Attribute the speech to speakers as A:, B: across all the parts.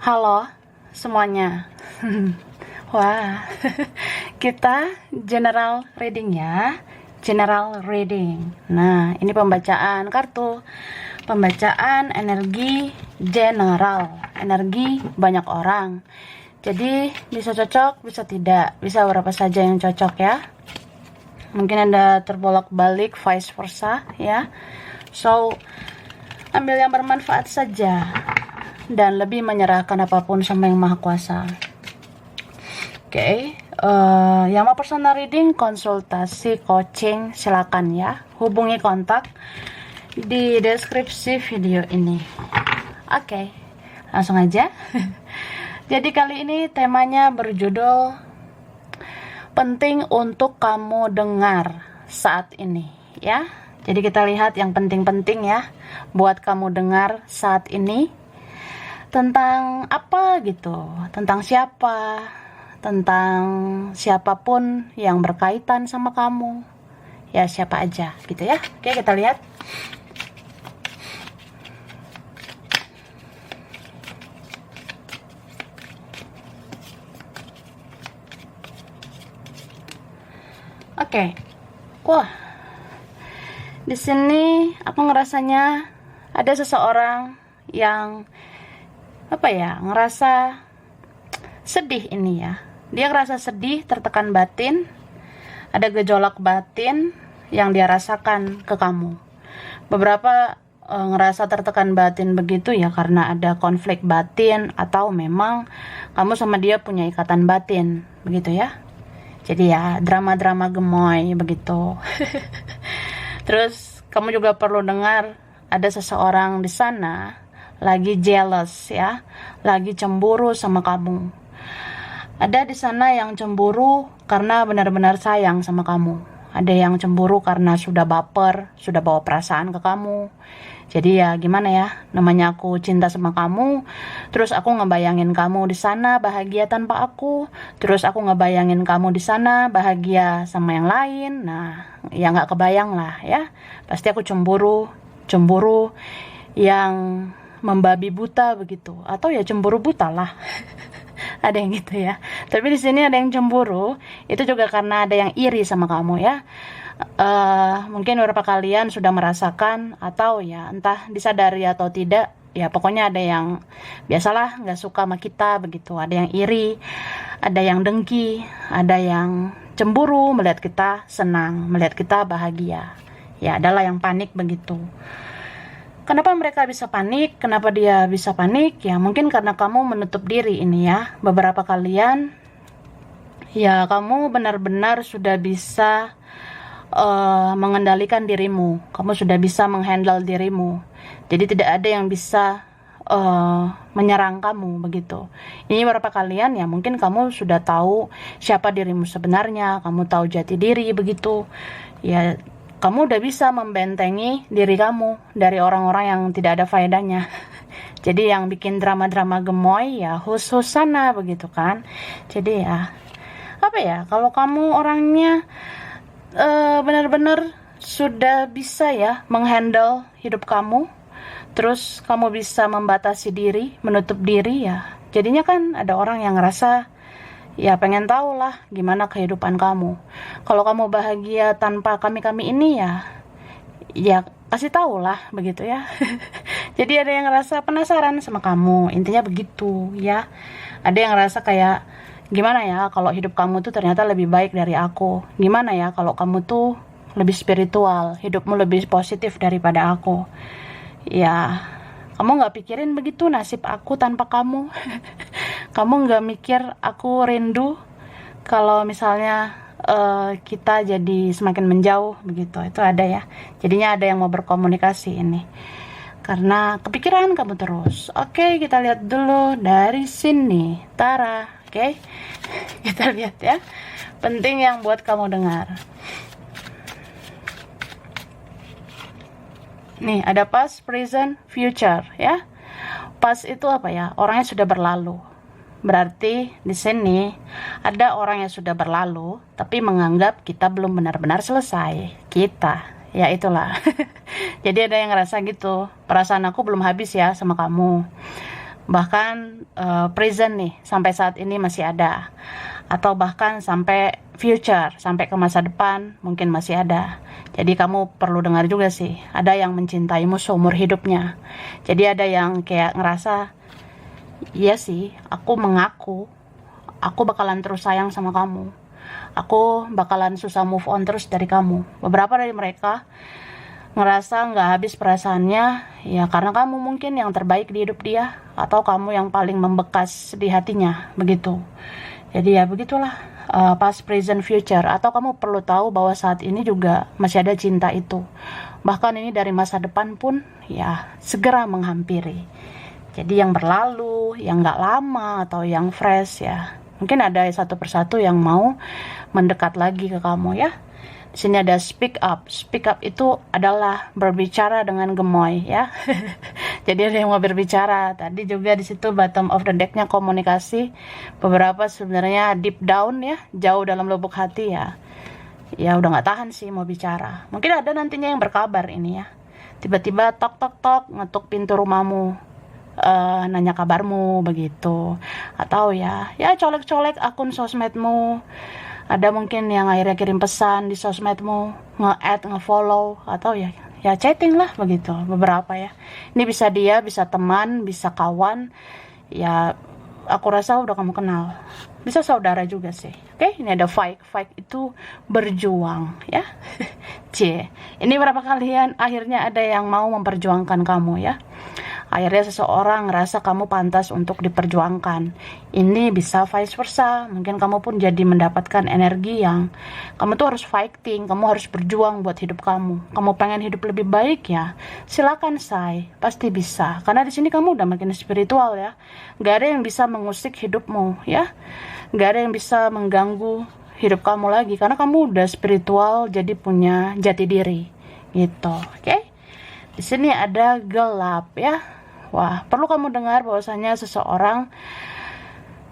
A: Halo semuanya. Wah, kita general reading ya. General reading. Nah, ini pembacaan kartu. Pembacaan energi general. Energi banyak orang. Jadi, bisa cocok, bisa tidak. Bisa berapa saja yang cocok ya. Mungkin ada terbolak-balik, vice versa ya. So, ambil yang bermanfaat saja. Dan lebih menyerahkan apapun sama yang maha kuasa. Oke, yang mau personal reading, konsultasi, coaching, silakan ya. Hubungi kontak di deskripsi video ini. Oke, langsung aja. Jadi kali ini temanya berjudul penting untuk kamu dengar saat ini ya. Jadi kita lihat yang penting-penting ya buat kamu dengar saat ini. Tentang apa gitu, tentang siapa, tentang siapapun yang berkaitan sama kamu, ya siapa aja gitu ya. Oke, kita lihat. Oke, wah, di sini aku ngerasanya ada seseorang yang ngerasa sedih ini ya. Dia ngerasa sedih, tertekan batin, ada gejolak batin yang dia rasakan ke kamu. Beberapa ngerasa tertekan batin begitu ya karena ada konflik batin atau memang kamu sama dia punya ikatan batin begitu ya. Jadi ya drama-drama gemoy begitu. Terus kamu juga perlu dengar ada seseorang di sana lagi jealous ya, lagi cemburu sama kamu. Ada di sana yang cemburu karena benar-benar sayang sama kamu. Ada yang cemburu karena sudah baper, sudah bawa perasaan ke kamu. Jadi ya gimana ya, namanya aku cinta sama kamu, terus aku ngebayangin kamu di sana bahagia tanpa aku, terus aku ngebayangin kamu di sana bahagia sama yang lain. Nah, ya nggak kebayang lah ya. Pasti aku cemburu yang membabi buta begitu, atau ya cemburu buta lah. Ada yang gitu ya. Tapi di sini ada yang cemburu itu juga karena ada yang iri sama kamu ya. Mungkin beberapa kalian sudah merasakan atau ya entah disadari atau tidak ya, pokoknya ada yang biasalah nggak suka sama kita begitu. Ada yang iri, ada yang dengki, ada yang cemburu melihat kita senang, melihat kita bahagia. Ya adalah yang panik begitu. Kenapa mereka bisa panik? Kenapa dia bisa panik? Ya mungkin karena kamu menutup diri ini ya. Beberapa kalian, ya kamu benar-benar sudah bisa mengendalikan dirimu. Kamu sudah bisa menghandle dirimu. Jadi tidak ada yang bisa menyerang kamu begitu. Ini beberapa kalian ya mungkin kamu sudah tahu siapa dirimu sebenarnya. Kamu tahu jati diri begitu. Ya kamu udah bisa membentengi diri kamu dari orang-orang yang tidak ada faedahnya. Jadi yang bikin drama-drama gemoy ya hus-hus sana begitu kan. Jadi ya kalau kamu orangnya benar-benar sudah bisa ya menghandle hidup kamu, terus kamu bisa membatasi diri, menutup diri ya. Jadinya kan ada orang yang ngerasa ya pengen tahu lah gimana kehidupan kamu. Kalau kamu bahagia tanpa kami-kami ini ya kasih tahu lah begitu ya. Jadi ada yang ngerasa penasaran sama kamu, intinya begitu ya. Ada yang ngerasa kayak gimana ya kalau hidup kamu tuh ternyata lebih baik dari aku. Gimana ya kalau kamu tuh lebih spiritual, hidupmu lebih positif daripada aku. Ya kamu gak pikirin begitu nasib aku tanpa kamu. Kamu gak mikir aku rindu kalau misalnya kita jadi semakin menjauh begitu. Itu ada ya. Jadinya ada yang mau berkomunikasi ini karena kepikiran kamu terus. Oke, kita lihat dulu dari sini. Tara, oke. Kita lihat ya. Penting yang buat kamu dengar. Nih, ada past, present, future ya. Past itu apa ya? Orangnya sudah berlalu. Berarti di sini ada orang yang sudah berlalu tapi menganggap kita belum benar-benar selesai. Ya itulah. Jadi ada yang ngerasa gitu, perasaan aku belum habis ya sama kamu. bahkan present nih, sampai saat ini masih ada, atau bahkan sampai future, sampai ke masa depan mungkin masih ada. Jadi kamu perlu dengar juga sih, ada yang mencintaimu seumur hidupnya. Jadi ada yang kayak ngerasa, iya sih, aku mengaku aku bakalan terus sayang sama kamu, aku bakalan susah move on terus dari kamu. Beberapa dari mereka ngerasa nggak habis perasaannya ya karena kamu mungkin yang terbaik di hidup dia, atau kamu yang paling membekas di hatinya, begitu. Jadi ya begitulah, past, present, future. Atau kamu perlu tahu bahwa saat ini juga masih ada cinta itu, bahkan ini dari masa depan pun ya segera menghampiri. Jadi yang berlalu, yang nggak lama, atau yang fresh ya, mungkin ada satu persatu yang mau mendekat lagi ke kamu ya. Di sini ada speak up. Speak up itu adalah berbicara dengan gemoy ya. Jadi ada yang mau berbicara. Tadi juga di situ bottom of the deck-nya komunikasi. Beberapa sebenarnya deep down ya, jauh dalam lubuk hati ya. Ya udah nggak tahan sih mau bicara. Mungkin ada nantinya yang berkabar ini ya. Tiba-tiba tok tok tok ngetuk pintu rumahmu. Nanya kabarmu begitu. Atau ya colek-colek akun sosmedmu. Ada mungkin yang akhirnya kirim pesan di sosmedmu, nge-add, nge-follow, atau ya chatting lah begitu. Beberapa ya. Ini bisa dia, bisa teman, bisa kawan. Ya aku rasa udah kamu kenal. Bisa saudara juga sih. Oke, ini ada fight. Fight itu berjuang ya. C. Ini berapa kalian akhirnya ada yang mau memperjuangkan kamu ya. Akhirnya seseorang ngerasa kamu pantas untuk diperjuangkan. Ini bisa vice versa. Mungkin kamu pun jadi mendapatkan energi yang kamu tuh harus fighting, kamu harus berjuang buat hidup kamu. Kamu pengen hidup lebih baik ya, silakan say, pasti bisa. Karena di sini kamu udah makin spiritual ya. Gak ada yang bisa mengusik hidupmu ya. Gak ada yang bisa mengganggu hidup kamu lagi karena kamu udah spiritual, jadi punya jati diri gitu. Oke? Di sini ada gelap ya. Wah, perlu kamu dengar bahwasanya seseorang,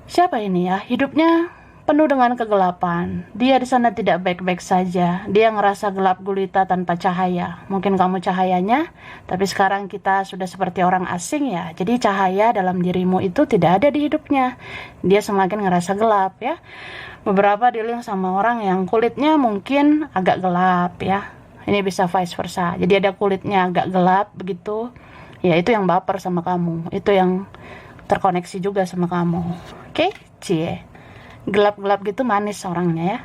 A: siapa ini ya, hidupnya penuh dengan kegelapan. Dia di sana tidak baik-baik saja. Dia ngerasa gelap gulita tanpa cahaya. Mungkin kamu cahayanya, tapi sekarang kita sudah seperti orang asing ya. Jadi cahaya dalam dirimu itu tidak ada di hidupnya. Dia semakin ngerasa gelap ya. Beberapa dealing sama orang yang kulitnya mungkin agak gelap ya. Ini bisa vice versa. Jadi ada kulitnya agak gelap begitu. Ya itu yang baper sama kamu. Itu yang terkoneksi juga sama kamu. Oke? Cie. Gelap-gelap gitu manis orangnya ya.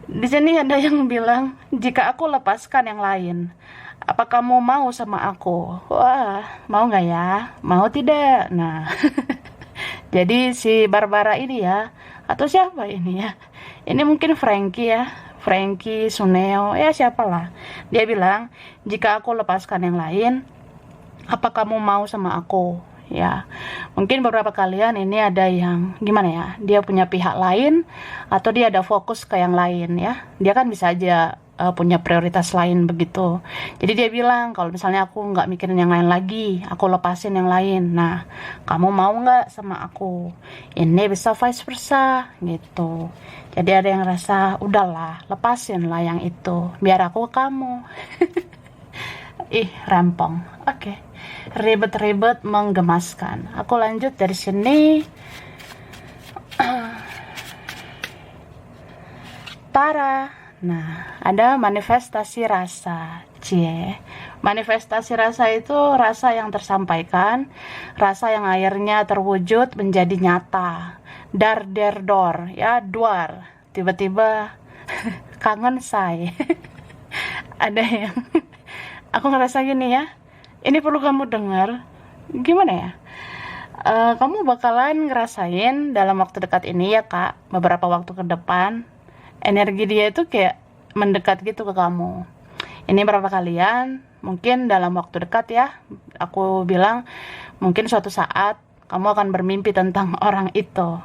A: Di sini ada yang bilang, jika aku lepaskan yang lain, apa kamu mau sama aku? Wah, mau nggak ya? Mau tidak? Nah, jadi si Barbara ini ya, atau siapa ini ya? Ini mungkin Frankie ya. Frankie, Suneo, ya siapalah. Dia bilang, jika aku lepaskan yang lain, apa kamu mau sama aku? Ya, mungkin beberapa kalian ini ada yang gimana ya? Dia punya pihak lain, atau dia ada fokus ke yang lain ya. Dia kan bisa aja punya prioritas lain begitu. Jadi dia bilang, kalau misalnya aku nggak mikirin yang lain lagi, aku lepasin yang lain. Nah, kamu mau nggak sama aku? Ini bisa vice versa gitu. Jadi ada yang rasa, udahlah, lepasin lah yang itu, biar aku ke kamu. Ih, rempong. Oke. Ribet-ribet menggemaskan. Aku lanjut dari sini. Tara. Nah, ada manifestasi rasa. Cie. Manifestasi rasa itu rasa yang tersampaikan, rasa yang akhirnya terwujud menjadi nyata. Dar der dor, ya duar. Tiba-tiba kangen say. Ada yang aku ngerasa gini ya. Ini perlu kamu dengar. Gimana ya? Kamu bakalan ngerasain dalam waktu dekat ini ya kak, beberapa waktu ke depan, energi dia itu kayak mendekat gitu ke kamu. Ini berapa kalian, mungkin dalam waktu dekat ya, aku bilang mungkin suatu saat kamu akan bermimpi tentang orang itu.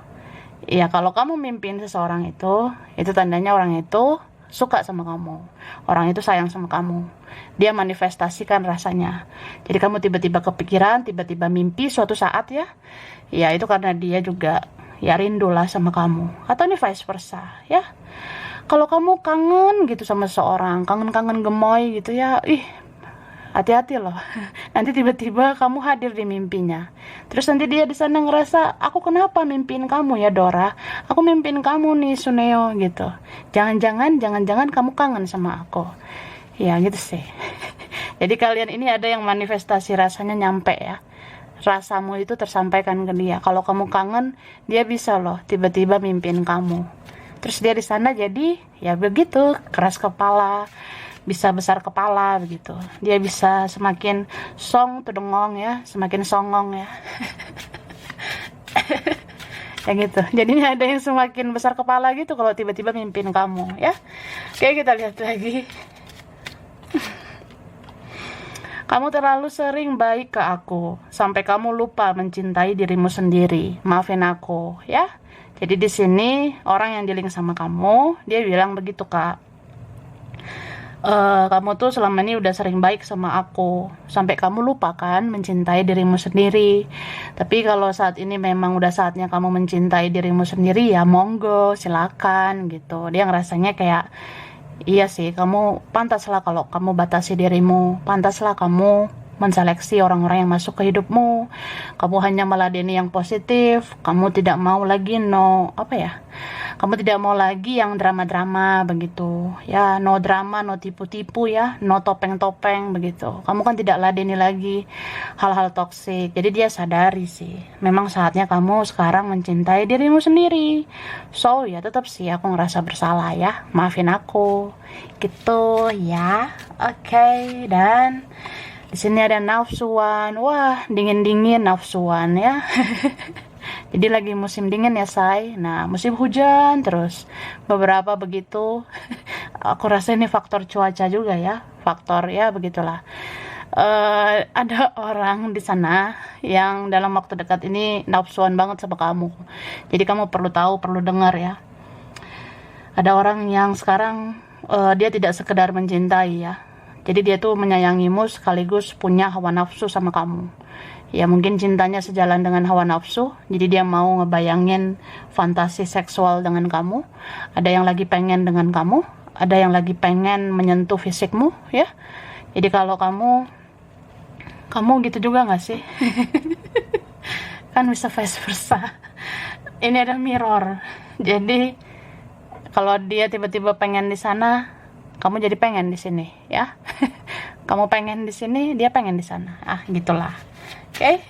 A: Ya kalau kamu mimpin seseorang itu tandanya orang itu suka sama kamu, orang itu sayang sama kamu. Dia manifestasikan rasanya. Jadi kamu tiba-tiba kepikiran, tiba-tiba mimpi suatu saat ya, ya itu karena dia juga ya rindulah sama kamu. Atau ini vice versa ya. Kalau kamu kangen gitu sama seseorang, kangen-kangen gemoy gitu ya, hati-hati loh. Nanti tiba-tiba kamu hadir di mimpinya. Terus nanti dia di sana ngerasa, aku kenapa mimpiin kamu ya Dora? Aku mimpiin kamu nih Suneo gitu. Jangan-jangan kamu kangen sama aku. Ya gitu sih. Jadi kalian ini ada yang manifestasi rasanya nyampe ya. Rasamu itu tersampaikan ke dia. Kalau kamu kangen, dia bisa loh tiba-tiba mimpiin kamu. Terus dia di sana jadi ya begitu, keras kepala, bisa besar kepala begitu. Dia bisa semakin song tudengong ya, semakin songong ya. Ya gitu. Jadinya ada yang semakin besar kepala gitu kalau tiba-tiba mimpin kamu ya. Oke, kita lihat lagi. Kamu terlalu sering baik ke aku sampai kamu lupa mencintai dirimu sendiri. Maafin aku ya. Jadi di sini orang yang dealing sama kamu, dia bilang begitu, Kak. Kamu tuh selama ini udah sering baik sama aku sampai kamu lupa kan mencintai dirimu sendiri. Tapi kalau saat ini memang udah saatnya kamu mencintai dirimu sendiri, ya monggo silakan gitu. Dia ngerasanya kayak iya sih, kamu pantaslah kalau kamu batasi dirimu, pantaslah kamu menseleksi orang-orang yang masuk ke hidupmu. Kamu hanya meladeni yang positif, kamu tidak mau lagi kamu tidak mau lagi yang drama-drama begitu ya, no drama, no tipu-tipu ya, no topeng-topeng begitu. Kamu kan tidak ladeni lagi hal-hal toksik. Jadi dia sadari sih, memang saatnya kamu sekarang mencintai dirimu sendiri. So ya tetap sih aku ngerasa bersalah ya, maafin aku gitu ya. Oke, dan di sini ada nafsuan. Wah, dingin-dingin nafsuan ya. Jadi lagi musim dingin ya, say. Nah, musim hujan terus. Beberapa begitu. Aku rasa ini faktor cuaca juga ya. Faktor ya begitulah. Ada orang di sana yang dalam waktu dekat ini nafsuan banget sama kamu. Jadi kamu perlu tahu, perlu dengar ya. Ada orang yang sekarang dia tidak sekedar mencintai ya. Jadi dia tuh menyayangimu sekaligus punya hawa nafsu sama kamu. Ya mungkin cintanya sejalan dengan hawa nafsu. Jadi dia mau ngebayangin fantasi seksual dengan kamu. Ada yang lagi pengen dengan kamu. Ada yang lagi pengen menyentuh fisikmu ya. Jadi kalau kamu gitu juga gak sih? Kan bisa vice versa. Ini ada mirror. Jadi kalau dia tiba-tiba pengen di sana, kamu jadi pengen di sini ya. Kamu pengen di sini, dia pengen di sana. Gitulah. Oke.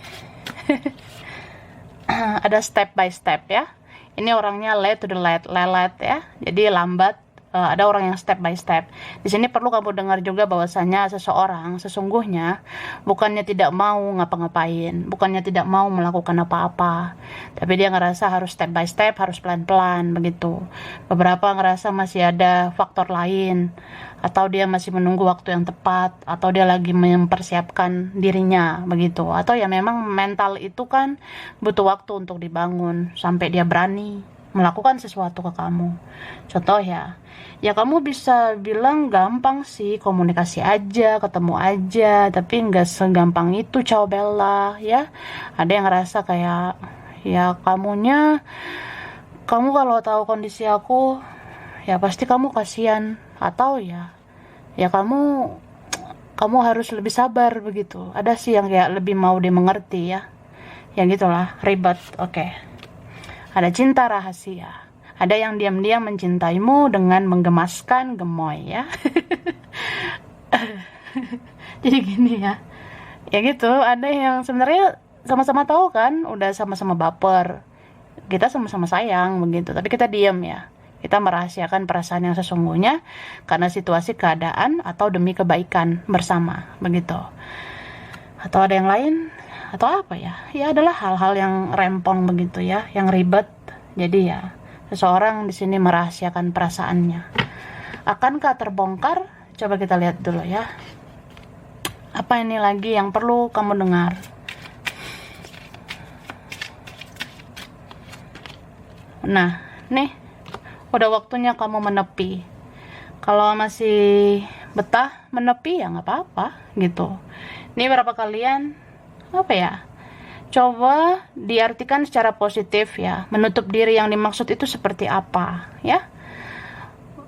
A: Ada step by step ya. Ini orangnya late to the lelet ya. Jadi lambat. Ada orang yang step by step. Di sini perlu kamu dengar juga bahwasanya seseorang sesungguhnya bukannya tidak mau ngapa-ngapain, bukannya tidak mau melakukan apa-apa, tapi dia ngerasa harus step by step, harus pelan-pelan begitu. Beberapa ngerasa masih ada faktor lain, atau dia masih menunggu waktu yang tepat, atau dia lagi mempersiapkan dirinya begitu, atau ya memang mental itu kan butuh waktu untuk dibangun sampai dia berani melakukan sesuatu ke kamu. Contoh ya kamu bisa bilang gampang sih, komunikasi aja, ketemu aja, tapi nggak segampang itu, Ciao Bella ya. Ada yang ngerasa kayak ya kamu kalau tahu kondisi aku ya pasti kamu kasihan, atau ya kamu harus lebih sabar begitu. Ada sih yang kayak lebih mau dimengerti ya. Yang gitulah, ribet. Oke. Ada cinta rahasia. Ada yang diam-diam mencintaimu dengan menggemaskan gemoy ya. Jadi gini ya. Ya gitu, ada yang sebenarnya sama-sama tahu kan, udah sama-sama baper. Kita sama-sama sayang begitu, tapi kita diam ya. Kita merahasiakan perasaan yang sesungguhnya karena situasi keadaan atau demi kebaikan bersama begitu. Atau ada yang lain, atau apa ya? Ya adalah hal-hal yang rempong begitu ya, yang ribet. Jadi ya, seseorang di sini merahasiakan perasaannya. Akankah terbongkar? Coba kita lihat dulu ya. Apa ini lagi yang perlu kamu dengar? Nah, nih, udah waktunya kamu menepi. Kalau masih betah menepi ya nggak apa-apa gitu. Ini berapa kalian coba diartikan secara positif ya. Menutup diri yang dimaksud itu seperti apa ya?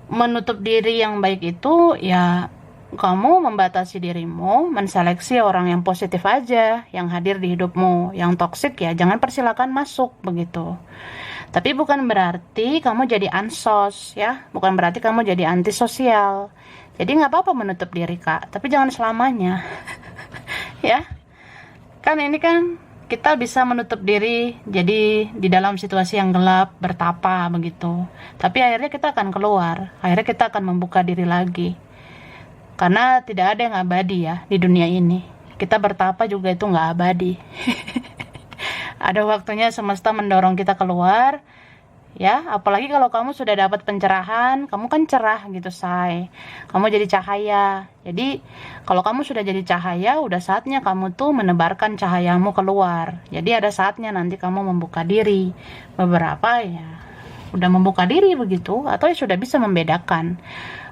A: Menutup diri yang baik itu ya kamu membatasi dirimu, menseleksi orang yang positif aja, yang hadir di hidupmu. Yang toksik ya jangan persilakan masuk begitu. Tapi bukan berarti kamu jadi ansos ya, bukan berarti kamu jadi antisosial. Jadi nggak apa-apa menutup diri Kak, tapi jangan selamanya. Ya, kan ini kan kita bisa menutup diri jadi di dalam situasi yang gelap, bertapa begitu. Tapi akhirnya kita akan keluar, akhirnya kita akan membuka diri lagi. Karena tidak ada yang abadi ya di dunia ini. Kita bertapa juga itu nggak abadi. Ada waktunya semesta mendorong kita keluar. Ya, apalagi kalau kamu sudah dapat pencerahan, kamu kan cerah gitu, say. Kamu jadi cahaya. Jadi, kalau kamu sudah jadi cahaya, udah saatnya kamu tuh menebarkan cahayamu keluar. Jadi ada saatnya nanti kamu membuka diri. Beberapa ya udah membuka diri begitu, atau ya sudah bisa membedakan.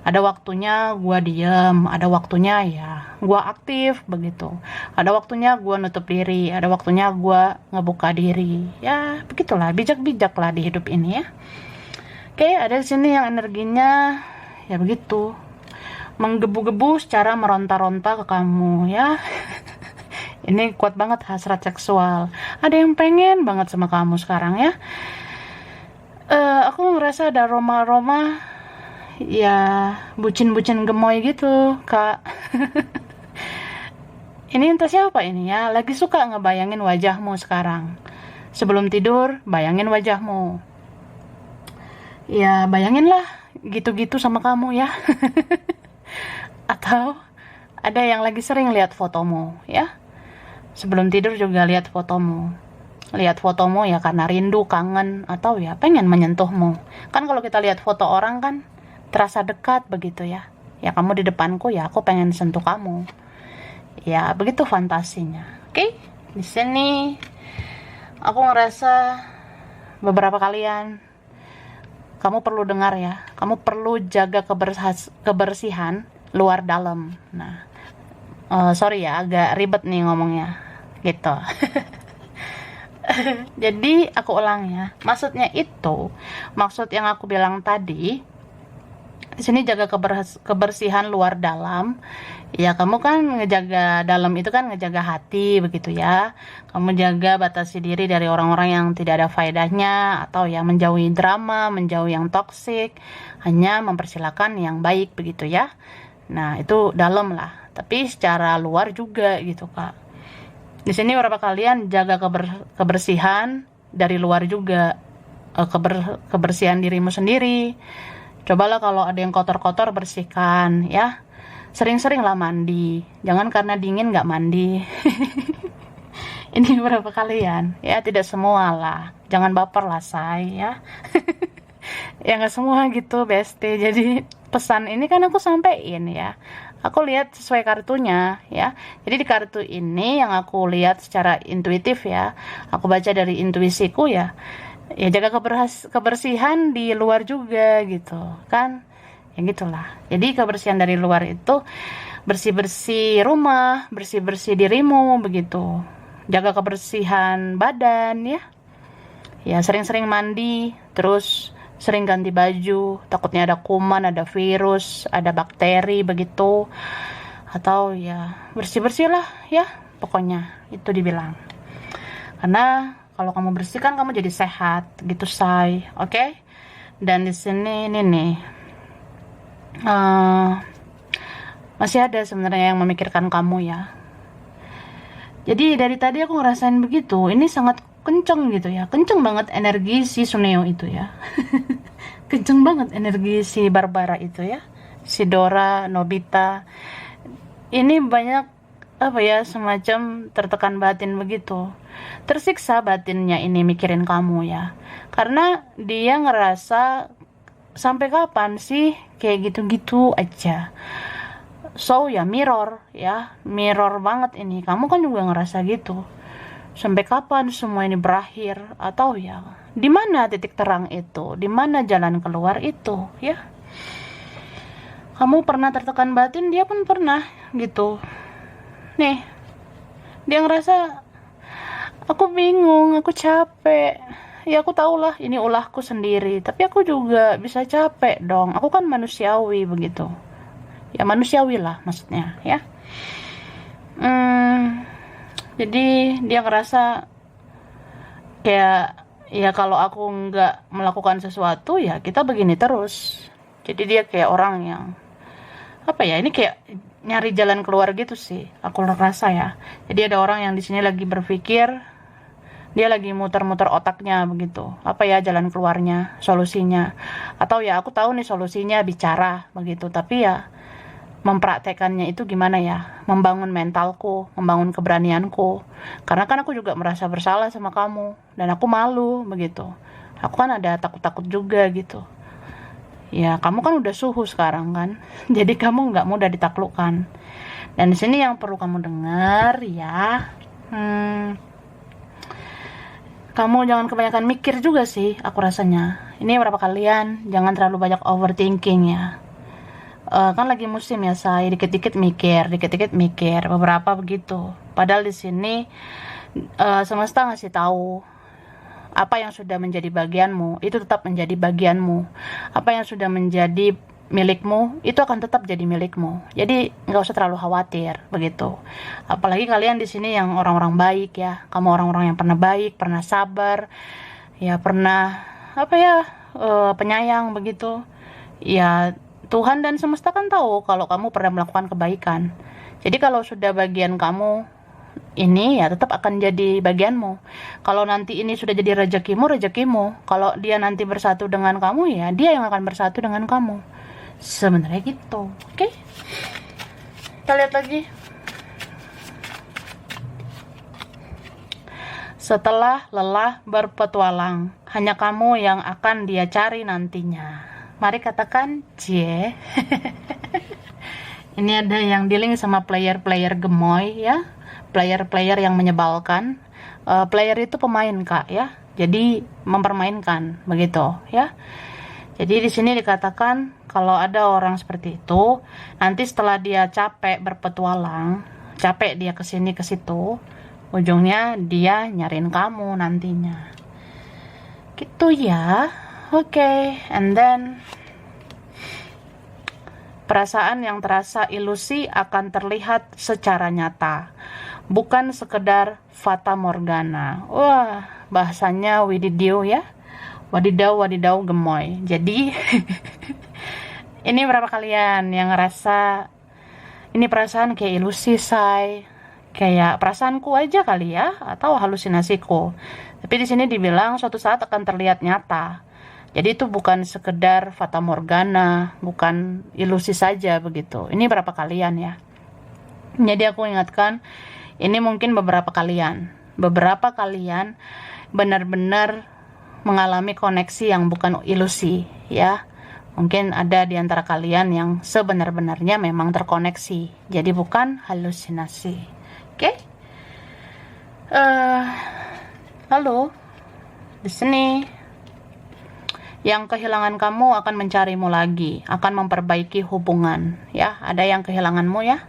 A: Ada waktunya gua diem, ada waktunya ya gua aktif begitu. Ada waktunya gua nutup diri, ada waktunya gua ngebuka diri. Ya, begitulah, bijak-bijak lah di hidup ini ya. Oke, ada di sini yang energinya ya begitu. Menggebu-gebu secara meronta-ronta ke kamu ya. Ini kuat banget hasrat seksual. Ada yang pengen banget sama kamu sekarang ya. Aku ngerasa ada aroma-aroma ya bucin-bucin gemoy gitu Kak. Ini entah siapa ini ya, lagi suka ngebayangin wajahmu sekarang. Sebelum tidur bayangin wajahmu. Ya bayanginlah gitu-gitu sama kamu ya. Atau ada yang lagi sering lihat fotomu ya. Sebelum tidur juga lihat fotomu. Lihat fotomu ya karena rindu, kangen, atau ya pengen menyentuhmu. Kan kalau kita lihat foto orang kan terasa dekat begitu ya. Ya kamu di depanku ya aku pengen sentuh kamu. Ya begitu fantasinya. Oke? Di sini aku ngerasa beberapa kalian kamu perlu dengar ya. Kamu perlu jaga kebersihan luar dalam. Nah, sorry ya agak ribet nih ngomongnya. Gitu. Jadi aku ulang ya. Maksudnya itu, maksud yang aku bilang tadi, di sini jaga kebersihan luar dalam. Ya kamu kan ngejaga dalam itu kan ngejaga hati begitu ya. Kamu jaga batasi diri dari orang-orang yang tidak ada faedahnya, atau ya menjauhi drama, menjauhi yang toksik, hanya mempersilakan yang baik begitu ya. Nah itu dalam lah. Tapi secara luar juga gitu Kak. Di sini beberapa kalian jaga kebersihan dari luar juga, kebersihan dirimu sendiri. Cobalah kalau ada yang kotor-kotor bersihkan ya. Sering-sering lah mandi. Jangan karena dingin nggak mandi. Ini beberapa kalian ya, tidak semua lah. Jangan baper lah saya. Ya nggak semua gitu besti. Jadi pesan ini kan aku sampein ya. Aku lihat sesuai kartunya ya. Jadi di kartu ini yang aku lihat secara intuitif ya. Aku baca dari intuisiku ya. Ya jaga kebersihan di luar juga gitu kan. Ya gitulah. Jadi kebersihan dari luar itu bersih-bersih rumah, bersih-bersih dirimu begitu. Jaga kebersihan badan ya. Ya sering-sering mandi, terus sering ganti baju, takutnya ada kuman, ada virus, ada bakteri begitu. Atau ya bersih-bersih lah ya, pokoknya itu dibilang. Karena kalau kamu bersihkan kamu jadi sehat gitu say, oke? Dan di sini ini nih masih ada sebenarnya yang memikirkan kamu ya. Jadi dari tadi aku ngerasain begitu, ini sangat kenceng gitu ya, kenceng banget energi si Suneo itu ya. Kenceng banget energi si Barbara itu ya, si Dora, Nobita. Ini banyak apa ya, semacam tertekan batin begitu, tersiksa batinnya ini mikirin kamu ya, karena dia ngerasa sampai kapan sih kayak gitu-gitu aja. So ya mirror banget ini, kamu kan juga ngerasa gitu. Sampai kapan semua ini berakhir? Atau ya, di mana titik terang itu? Di mana jalan keluar itu? Ya, kamu pernah tertekan batin, dia pun pernah gitu. Nih, dia ngerasa aku bingung, aku capek. Ya aku tahulah ini ulahku sendiri, tapi aku juga bisa capek dong. Aku kan manusiawi begitu. Ya manusiawi lah maksudnya ya. Jadi dia ngerasa kayak ya kalau aku nggak melakukan sesuatu ya kita begini terus. Jadi dia kayak orang yang apa ya, ini kayak nyari jalan keluar gitu sih aku ngerasa ya. Jadi ada orang yang di sini lagi berpikir, dia lagi muter-muter otaknya begitu, apa ya jalan keluarnya, solusinya, atau ya aku tahu nih solusinya bicara begitu, tapi ya mempraktekannya itu gimana ya, membangun mentalku, membangun keberanianku, karena kan aku juga merasa bersalah sama kamu dan aku malu begitu, aku kan ada takut-takut juga gitu. Ya kamu kan udah suhu sekarang kan, jadi kamu nggak mudah ditaklukkan. Dan di sini yang perlu kamu dengar ya, kamu jangan kebanyakan mikir juga sih, aku rasanya. Ini berapa kalian jangan terlalu banyak overthinking ya. Kan lagi musim ya saya, dikit-dikit mikir, beberapa begitu. Padahal di sini semesta ngasih tahu apa yang sudah menjadi bagianmu itu tetap menjadi bagianmu, apa yang sudah menjadi milikmu itu akan tetap jadi milikmu. Jadi nggak usah terlalu khawatir begitu. Apalagi kalian di sini yang orang-orang baik ya, kamu orang-orang yang pernah baik, pernah sabar, ya pernah apa ya penyayang begitu. Ya Tuhan dan semesta kan tahu kalau kamu pernah melakukan kebaikan. Jadi kalau sudah bagian kamu ini ya tetap akan jadi bagianmu. Kalau nanti ini sudah jadi rezekimu. Kalau dia nanti bersatu dengan kamu ya dia yang akan bersatu dengan kamu. Sebenarnya gitu. Oke? Kita lihat lagi. Setelah lelah berpetualang, hanya kamu yang akan dia cari nantinya. Mari katakan cie. Ini ada yang dealing sama player-player gemoy ya, player-player yang menyebalkan. Player itu pemain kak ya, jadi mempermainkan begitu ya. Jadi di sini dikatakan kalau ada orang seperti itu, nanti setelah dia capek berpetualang, capek dia kesini ke situ, ujungnya dia nyariin kamu nantinya. Gitu ya. Oke, and then perasaan yang terasa ilusi akan terlihat secara nyata, bukan sekedar fata morgana. Wah, bahasanya wididiu ya. Wadidaw gemoy. Jadi ini berapa kalian yang ngerasa ini perasaan kayak ilusi say, kayak perasaanku aja kali ya, atau halusinasiku. Tapi di sini dibilang suatu saat akan terlihat nyata. Jadi itu bukan sekedar fata morgana, bukan ilusi saja begitu. Ini berapa kalian ya? Jadi aku ingatkan, ini mungkin beberapa kalian. Beberapa kalian benar-benar mengalami koneksi yang bukan ilusi ya. Mungkin ada di antara kalian yang sebenar-benarnya memang terkoneksi. Jadi bukan halusinasi. Oke? Lalu di sini yang kehilangan kamu akan mencarimu lagi, akan memperbaiki hubungan ya. Ada yang kehilanganmu ya.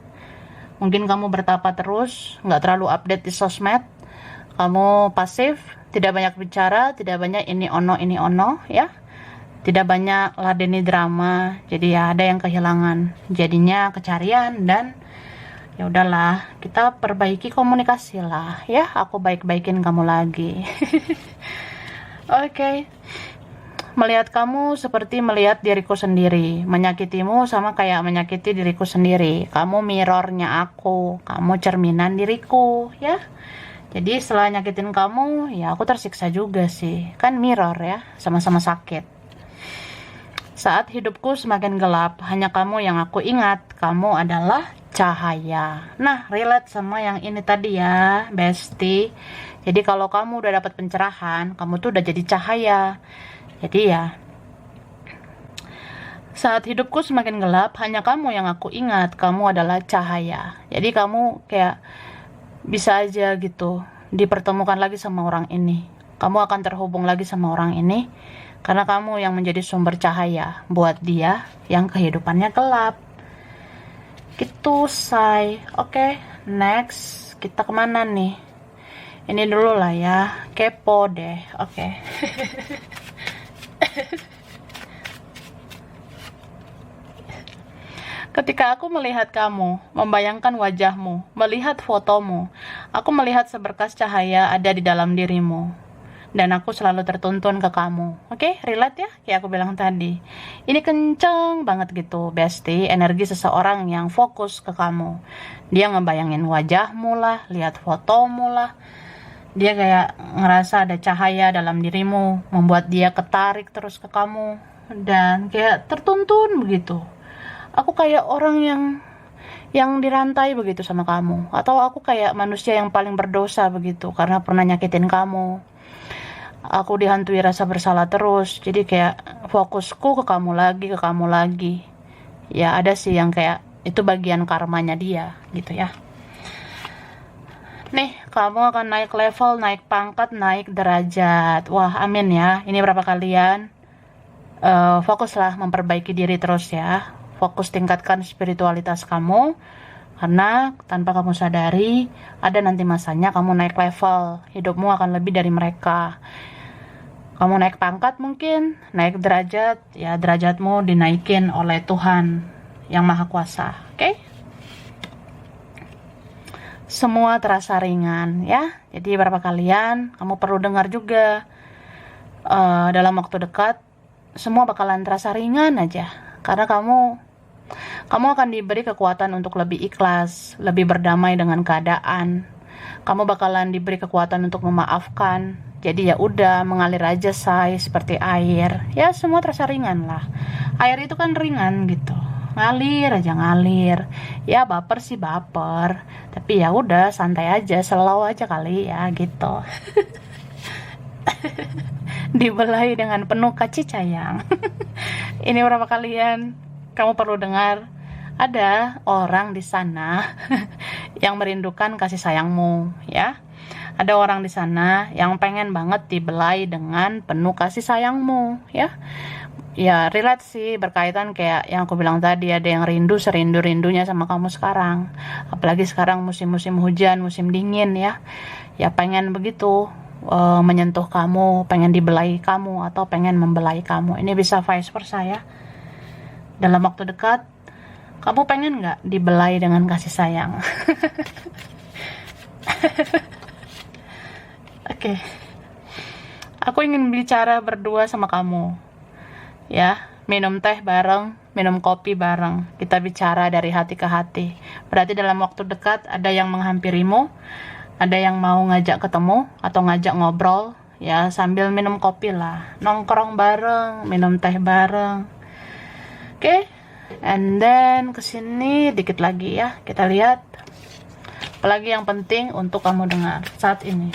A: Mungkin kamu bertapa terus, nggak terlalu update di sosmed, kamu pasif, tidak banyak bicara, tidak banyak ini ono ya, tidak banyak ladeni drama. Jadi ya ada yang kehilangan, jadinya kecarian. Dan ya udahlah, kita perbaiki komunikasi lah ya, aku baik-baikin kamu lagi. Oke. Melihat kamu seperti melihat diriku sendiri, menyakitimu sama kayak menyakiti diriku sendiri. Kamu mirrornya aku, kamu cerminan diriku ya. Jadi setelah nyakitin kamu, ya aku tersiksa juga sih. Kan mirror ya, sama-sama sakit. Saat hidupku semakin gelap, hanya kamu yang aku ingat. Kamu adalah cahaya. Nah, relate sama yang ini tadi ya, bestie. Jadi kalau kamu udah dapat pencerahan, kamu tuh udah jadi cahaya. Jadi ya, saat hidupku semakin gelap, hanya kamu yang aku ingat. Kamu adalah cahaya. Jadi kamu kayak bisa aja gitu dipertemukan lagi sama orang ini. Kamu akan terhubung lagi sama orang ini karena kamu yang menjadi sumber cahaya buat dia yang kehidupannya gelap. Gitu say. Oke, next kita kemana nih? Ini dulu lah ya, kepo deh. Oke. Ketika aku melihat kamu, membayangkan wajahmu, melihat fotomu, aku melihat seberkas cahaya ada di dalam dirimu. Dan aku selalu tertuntun ke kamu. Oke, relate ya? Kayak aku bilang tadi. Ini kenceng banget gitu, bestie. Energi seseorang yang fokus ke kamu. Dia ngebayangin wajahmu lah, lihat fotomu lah. Dia kayak ngerasa ada cahaya dalam dirimu, membuat dia ketarik terus ke kamu. Dan kayak tertuntun begitu. Aku kayak orang yang dirantai begitu sama kamu, atau aku kayak manusia yang paling berdosa begitu karena pernah nyakitin kamu. Aku dihantui rasa bersalah terus, jadi kayak fokusku ke kamu lagi. Ya ada sih yang kayak itu bagian karmanya dia gitu ya. Nih, kamu akan naik level, naik pangkat, naik derajat. Wah, amin ya. Ini berapa kalian? Fokuslah memperbaiki diri terus ya. Fokus tingkatkan spiritualitas kamu, karena tanpa kamu sadari ada nanti masanya kamu naik level, hidupmu akan lebih dari mereka. Kamu naik pangkat mungkin, naik derajat, ya derajatmu dinaikin oleh Tuhan yang Maha Kuasa. Oke? Semua terasa ringan ya. Jadi berapa kalian kamu perlu dengar juga, dalam waktu dekat semua bakalan terasa ringan aja, karena kamu akan diberi kekuatan untuk lebih ikhlas, lebih berdamai dengan keadaan. Kamu bakalan diberi kekuatan untuk memaafkan. Jadi ya udah, mengalir aja say, seperti air. Ya semua terasa ringan lah. Air itu kan ringan gitu. Ngalir aja ngalir. Ya baper sih baper. Tapi ya udah, santai aja, slow aja kali ya gitu. Dibelai dengan penuh kasih sayang. Ini berapa kalian? Kamu perlu dengar, ada orang di sana yang merindukan kasih sayangmu, ya. Ada orang di sana yang pengen banget dibelai dengan penuh kasih sayangmu, ya. Ya, relate sih, berkaitan kayak yang aku bilang tadi, ada yang rindu serindu-rindunya sama kamu sekarang. Apalagi sekarang musim-musim hujan, musim dingin ya. Ya pengen begitu, menyentuh kamu, pengen dibelai kamu, atau pengen membelai kamu. Ini bisa vice versa ya. Dalam waktu dekat, kamu pengen nggak dibelai dengan kasih sayang? Oke. Aku ingin bicara berdua sama kamu. Ya, minum teh bareng, minum kopi bareng. Kita bicara dari hati ke hati. Berarti dalam waktu dekat ada yang menghampirimu, ada yang mau ngajak ketemu atau ngajak ngobrol, ya sambil minum kopi lah. Nongkrong bareng, minum teh bareng. Oke, and then kesini dikit lagi ya, kita lihat apalagi yang penting untuk kamu dengar saat ini.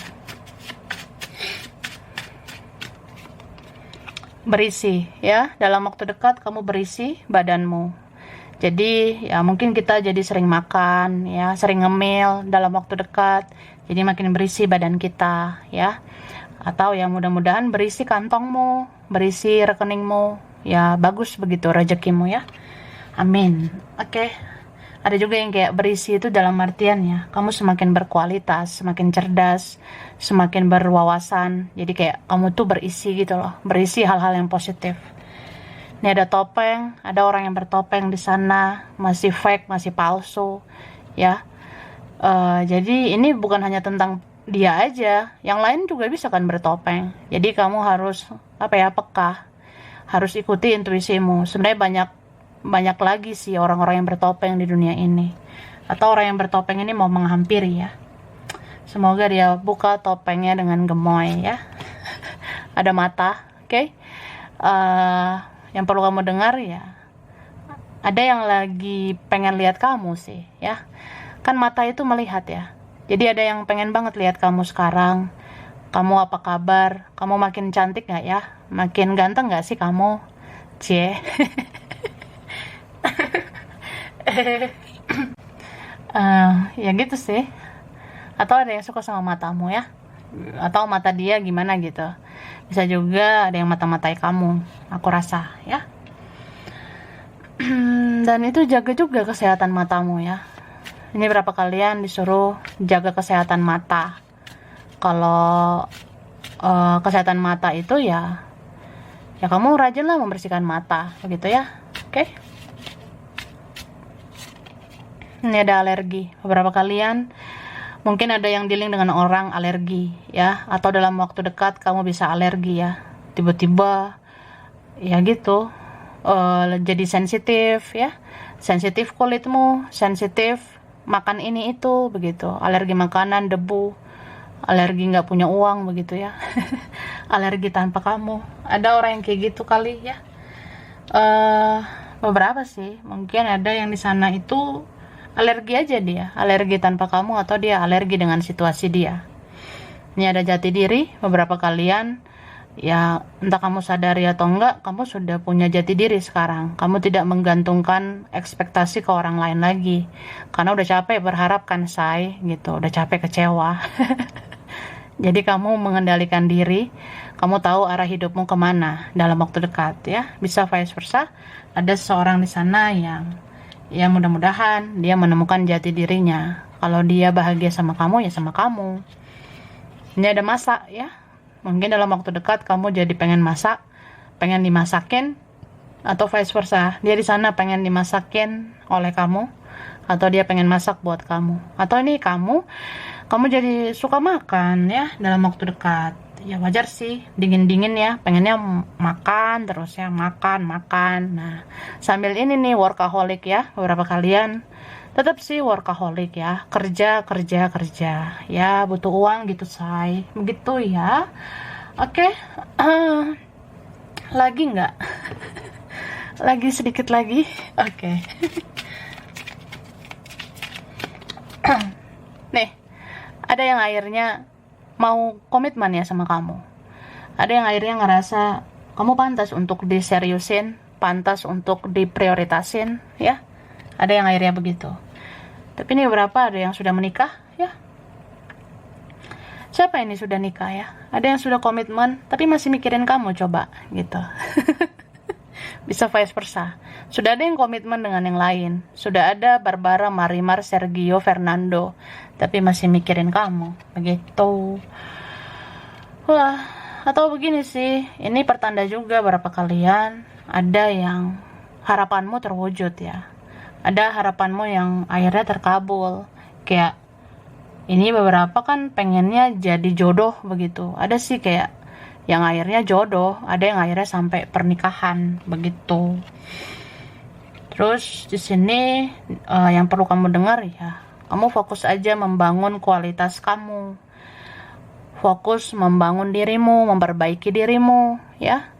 A: Berisi ya, dalam waktu dekat kamu berisi badanmu. Jadi ya mungkin kita jadi sering makan ya, sering ngemil dalam waktu dekat, jadi makin berisi badan kita ya. Atau ya mudah-mudahan berisi kantongmu, berisi rekeningmu. Ya bagus begitu rezekimu ya. Amin. Oke. Ada juga yang kayak berisi itu dalam artian ya, kamu semakin berkualitas, semakin cerdas, semakin berwawasan. Jadi kayak kamu tuh berisi gitu loh, berisi hal-hal yang positif. Ini ada topeng, ada orang yang bertopeng di sana, masih fake, masih palsu ya. Jadi ini bukan hanya tentang dia aja, yang lain juga bisa kan bertopeng. Jadi kamu harus peka, harus ikuti intuisimu. Sebenarnya banyak lagi sih orang-orang yang bertopeng di dunia ini, atau orang yang bertopeng ini mau menghampiri ya. Semoga dia buka topengnya dengan gemoy ya. Ada mata, oke? Yang perlu kamu dengar ya, ada yang lagi pengen lihat kamu sih ya. Kan mata itu melihat ya. Jadi ada yang pengen banget lihat kamu sekarang. Kamu apa kabar? Kamu makin cantik gak ya? Makin ganteng gak sih kamu? Cie. Ya gitu sih. Atau ada yang suka sama matamu ya, atau mata dia gimana gitu. Bisa juga ada yang mata-matai kamu, aku rasa ya. Dan itu jaga juga kesehatan matamu ya. Ini berapa kalian disuruh jaga kesehatan mata. Kalau kesehatan mata itu ya kamu rajinlah membersihkan mata begitu ya. Oke. Ini ada alergi. Beberapa kalian mungkin ada yang dealing dengan orang alergi ya, atau dalam waktu dekat kamu bisa alergi ya. Tiba-tiba ya gitu, jadi sensitif ya. Sensitif kulitmu, sensitif makan ini itu begitu. Alergi makanan, debu, alergi nggak punya uang begitu ya. Alergi tanpa kamu. Ada orang yang kayak gitu kali ya. Beberapa sih, mungkin ada yang di sana itu alergi aja dia, alergi tanpa kamu, atau dia alergi dengan situasi dia. Ini ada jati diri. Beberapa kalian ya, entah kamu sadari atau enggak, kamu sudah punya jati diri sekarang. Kamu tidak menggantungkan ekspektasi ke orang lain lagi, karena udah capek berharap kan, say gitu, udah capek kecewa. Jadi kamu mengendalikan diri, kamu tahu arah hidupmu kemana dalam waktu dekat ya. Bisa vice versa, ada seseorang di sana yang ya mudah-mudahan dia menemukan jati dirinya. Kalau dia bahagia sama kamu, ya sama kamu. Ini ada masak ya. Mungkin dalam waktu dekat kamu jadi pengen masak, pengen dimasakin, atau vice versa. Dia di sana pengen dimasakin oleh kamu, atau dia pengen masak buat kamu. Atau ini kamu jadi suka makan ya dalam waktu dekat. Ya wajar sih, dingin-dingin ya, pengennya makan terus ya, makan. Nah, sambil ini nih workaholic ya, beberapa kalian tetap sih workaholic ya, kerja ya, butuh uang gitu say, begitu ya. Oke. Lagi nggak? Lagi sedikit lagi. Oke. Nih, ada yang akhirnya mau komitmen ya sama kamu. Ada yang akhirnya ngerasa kamu pantas untuk diseriusin, pantas untuk diprioritasin ya. Ada yang akhirnya begitu. Tapi ini beberapa ada yang sudah menikah ya. Siapa ini sudah nikah ya? Ada yang sudah komitmen tapi masih mikirin kamu, coba gitu. Bisa vice versa. Sudah ada yang komitmen dengan yang lain. Sudah ada Barbara, Marimar, Sergio, Fernando, tapi masih mikirin kamu. Begitu. Wah, atau begini sih, ini pertanda juga berapa kalian ada yang harapanmu terwujud ya. Ada harapanmu yang akhirnya terkabul. Kayak ini beberapa kan pengennya jadi jodoh begitu. Ada sih kayak yang akhirnya jodoh, ada yang akhirnya sampai pernikahan begitu. Terus di sini yang perlu kamu dengar ya, kamu fokus aja membangun kualitas kamu, fokus membangun dirimu, memperbaiki dirimu ya.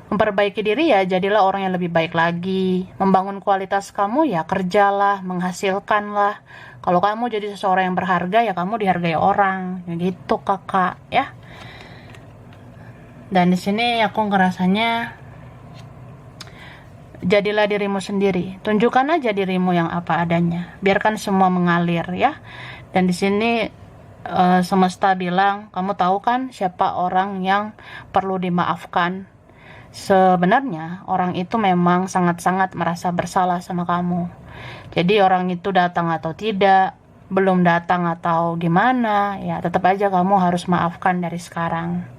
A: Memperbaiki diri ya, jadilah orang yang lebih baik lagi. Membangun kualitas kamu ya, kerjalah, menghasilkanlah. Kalau kamu jadi seseorang yang berharga ya, kamu dihargai orang ya, gitu kakak ya. Dan di sini aku ngerasanya jadilah dirimu sendiri. Tunjukkan aja dirimu yang apa adanya. Biarkan semua mengalir ya. Dan di sini semesta bilang, kamu tahu kan siapa orang yang perlu dimaafkan. Sebenarnya orang itu memang sangat-sangat merasa bersalah sama kamu. Jadi orang itu datang atau tidak, belum datang atau gimana, ya tetap aja kamu harus maafkan dari sekarang.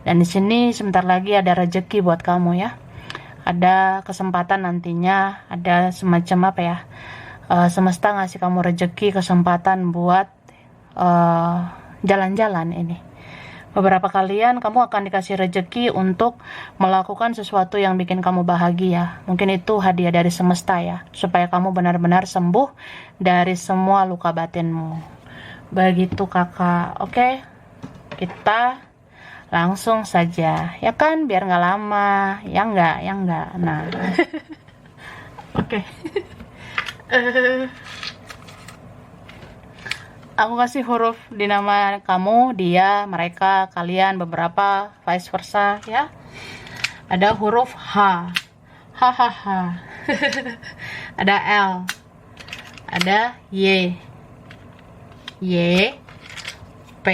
A: Dan di sini sebentar lagi ada rezeki buat kamu ya. Ada kesempatan nantinya, ada semacam apa ya? Semesta ngasih kamu rezeki, kesempatan buat jalan-jalan ini. Beberapa kalian kamu akan dikasih rezeki untuk melakukan sesuatu yang bikin kamu bahagia. Mungkin itu hadiah dari semesta ya, supaya kamu benar-benar sembuh dari semua luka batinmu. Begitu kakak. Oke, kita langsung saja ya kan, biar nggak lama ya, enggak nah. Oke. Aku kasih huruf di nama kamu, dia, mereka, kalian, beberapa, vice versa ya. Ada huruf H, hahaha. Ada L, ada Y, P,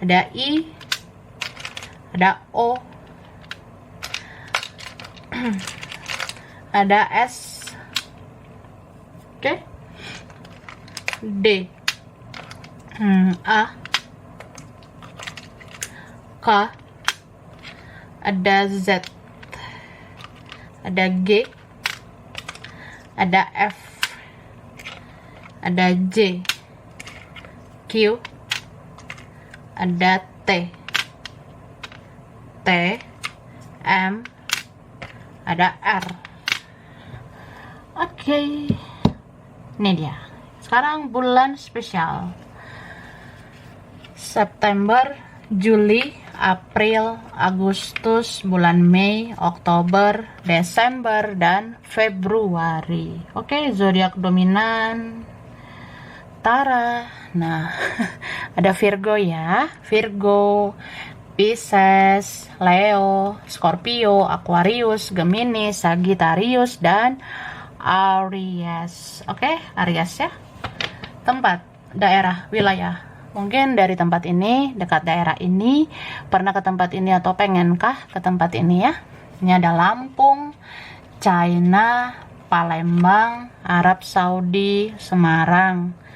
A: ada I, ada O, ada S, oke, D, A, K, ada Z, ada G, ada F, ada J, Q, ada T, M, ada R. Oke, ini dia. Sekarang bulan spesial: September, Juli, April, Agustus, bulan Mei, Oktober, Desember, dan Februari. Oke, zodiak dominan Tara. Nah, ada Virgo ya. Virgo, Pisces, Leo, Scorpio, Aquarius, Gemini, Sagittarius, dan Aries. Oke, Aries ya. Tempat, daerah, wilayah. Mungkin dari tempat ini, dekat daerah ini, pernah ke tempat ini atau pengenkah ke tempat ini ya. Ini ada Lampung, China, Palembang, Arab Saudi, Semarang,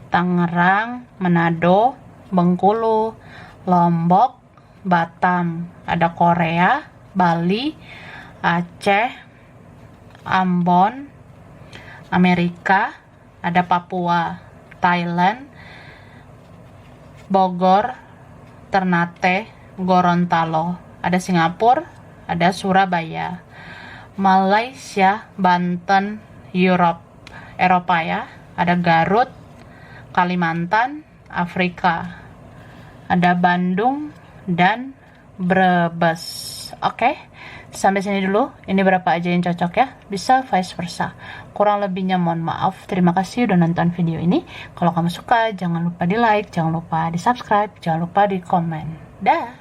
A: Tangerang, Manado, Bengkulu, Lombok, Batam. Ada Korea, Bali, Aceh, Ambon, Amerika, ada Papua, Thailand, Bogor, Ternate, Gorontalo, ada Singapura, ada Surabaya, Malaysia, Banten, Eropa ya, ada Garut, Kalimantan, Afrika, ada Bandung, dan Brebes. Oke, sampai sini dulu. Ini berapa aja yang cocok ya, bisa vice versa. Kurang lebihnya mohon maaf. Terima kasih udah nonton video ini. Kalau kamu suka, jangan lupa di like, jangan lupa di subscribe, jangan lupa di komen. Dah.